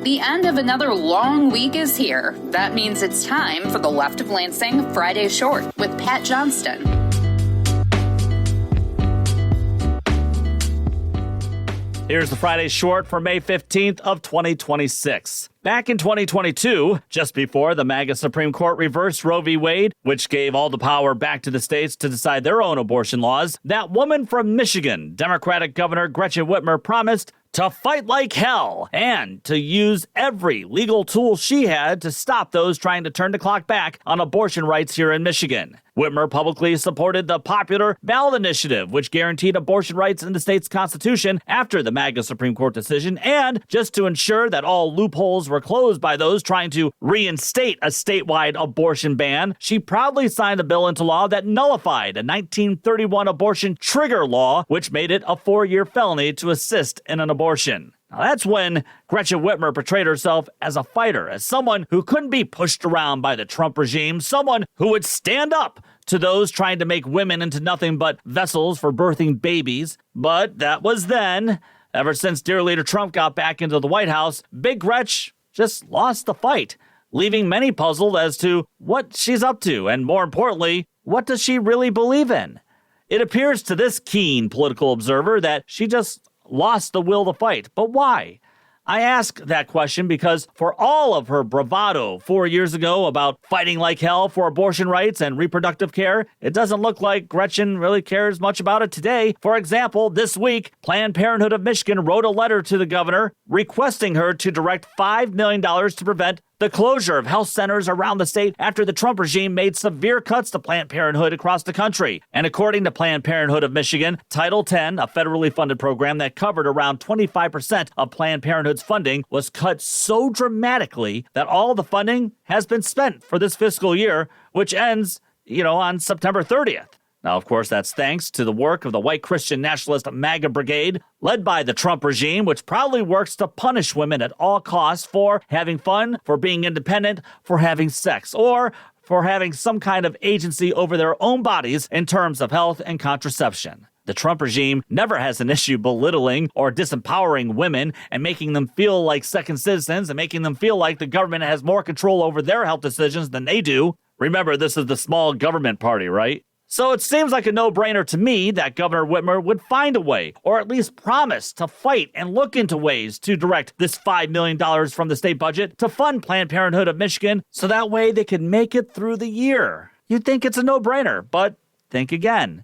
The end of another long week is here. That means it's time for the Left of Lansing Friday Short with Pat Johnston. Here's the Friday Short for May 15th of 2026. Back in 2022, just before the MAGA Supreme Court reversed Roe v. Wade, which gave all the power back to the states to decide their own abortion laws, that woman from Michigan, Democratic Governor Gretchen Whitmer, promised to fight like hell and to use every legal tool she had to stop those trying to turn the clock back on abortion rights here in Michigan. Whitmer publicly supported the popular ballot initiative, which guaranteed abortion rights in the state's constitution after the MAGA Supreme Court decision, and just to ensure that all loopholes were closed by those trying to reinstate a statewide abortion ban, she proudly signed a bill into law that nullified a 1931 abortion trigger law, which made it a 4-year felony to assist in an abortion. Now, that's when Gretchen Whitmer portrayed herself as a fighter, as someone who couldn't be pushed around by the Trump regime, someone who would stand up to those trying to make women into nothing but vessels for birthing babies. But that was then. Ever since dear leader Trump got back into the White House, Big Gretch just lost the fight, leaving many puzzled as to what she's up to, and more importantly, what does she really believe in? It appears to this keen political observer that she just lost the will to fight. But why? I ask that question because for all of her bravado 4 years ago about fighting like hell for abortion rights and reproductive care, it doesn't look like Gretchen really cares much about it today. For example, this week, Planned Parenthood of Michigan wrote a letter to the governor requesting her to direct $5 million to prevent the closure of health centers around the state after the Trump regime made severe cuts to Planned Parenthood across the country. And according to Planned Parenthood of Michigan, Title X, a federally funded program that covered around 25% of Planned Parenthood's funding, was cut so dramatically that all the funding has been spent for this fiscal year, which ends, on September 30th. Now, of course, that's thanks to the work of the White Christian Nationalist MAGA Brigade, led by the Trump regime, which proudly works to punish women at all costs for having fun, for being independent, for having sex, or for having some kind of agency over their own bodies in terms of health and contraception. The Trump regime never has an issue belittling or disempowering women and making them feel like second citizens and making them feel like the government has more control over their health decisions than they do. Remember, this is the small government party, right? So it seems like a no-brainer to me that Governor Whitmer would find a way, or at least promise to fight and look into ways to direct this $5 million from the state budget to fund Planned Parenthood of Michigan so that way they can make it through the year. You'd think it's a no-brainer, but think again.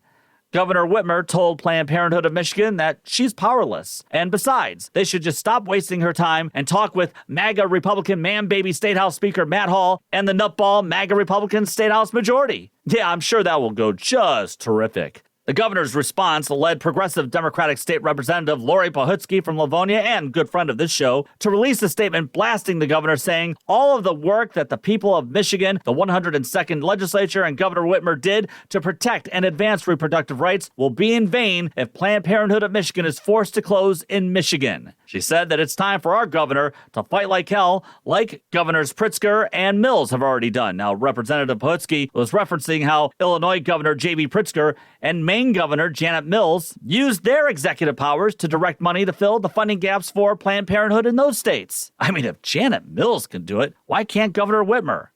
Governor Whitmer told Planned Parenthood of Michigan that she's powerless. And besides, they should just stop wasting her time and talk with MAGA Republican man-baby State House Speaker Matt Hall and the nutball MAGA Republican State House Majority. Yeah, I'm sure that will go just terrific. The governor's response led progressive Democratic State Representative Lori Pahutsky from Livonia, and good friend of this show, to release a statement blasting the governor, saying all of the work that the people of Michigan, the 102nd legislature, and Governor Whitmer did to protect and advance reproductive rights will be in vain if Planned Parenthood of Michigan is forced to close in Michigan. She said that it's time for our governor to fight like hell, like Governors Pritzker and Mills have already done. Now, Representative Pahutsky was referencing how Illinois Governor J.B. Pritzker and Maine Governor Janet Mills used their executive powers to direct money to fill the funding gaps for Planned Parenthood in those states. I mean, if Janet Mills can do it, why can't Governor Whitmer?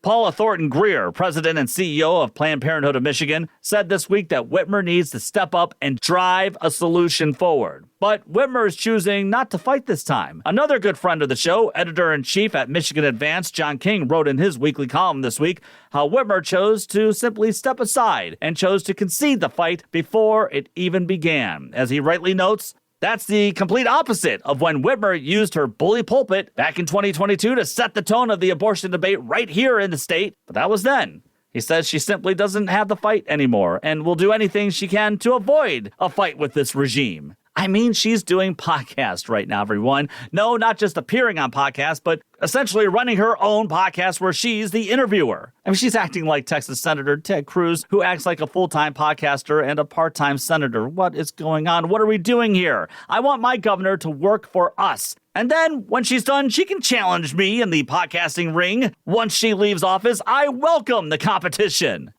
Paula Thornton Greer, president and CEO of Planned Parenthood of Michigan, said this week that Whitmer needs to step up and drive a solution forward. But Whitmer is choosing not to fight this time. Another good friend of the show, editor-in-chief at Michigan Advance, John King, wrote in his weekly column this week how Whitmer chose to simply step aside and chose to concede the fight before it even began. As he rightly notes, that's the complete opposite of when Whitmer used her bully pulpit back in 2022 to set the tone of the abortion debate right here in the state. But that was then. He says she simply doesn't have the fight anymore and will do anything she can to avoid a fight with this regime. I mean, she's doing podcasts right now, everyone. No, not just appearing on podcasts, but essentially running her own podcast where she's the interviewer. I mean, she's acting like Texas Senator Ted Cruz, who acts like a full-time podcaster and a part-time senator. What is going on? What are we doing here? I want my governor to work for us. And then, when she's done, she can challenge me in the podcasting ring. Once she leaves office, I welcome the competition.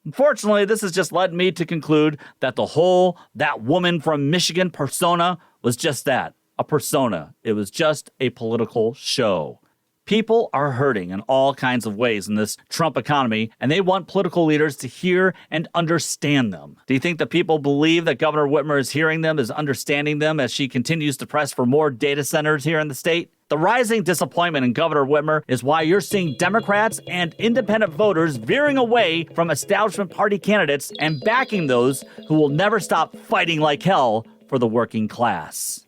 Unfortunately, this has just led me to conclude that that woman from Michigan persona was just that, a persona. It was just a political show. People are hurting in all kinds of ways in this Trump economy, and they want political leaders to hear and understand them. Do you think that people believe that Governor Whitmer is hearing them, is understanding them as she continues to press for more data centers here in the state? The rising disappointment in Governor Whitmer is why you're seeing Democrats and independent voters veering away from establishment party candidates and backing those who will never stop fighting like hell for the working class.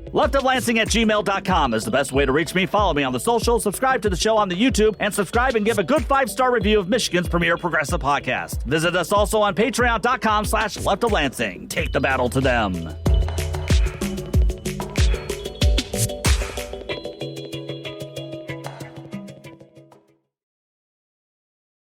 leftoflansing@gmail.com is the best way to reach me. Follow me on the socials, subscribe to the show on the YouTube, and subscribe and give a good 5-star review of Michigan's premier progressive podcast. Visit us also on patreon.com/leftoflansing. Take the battle to them.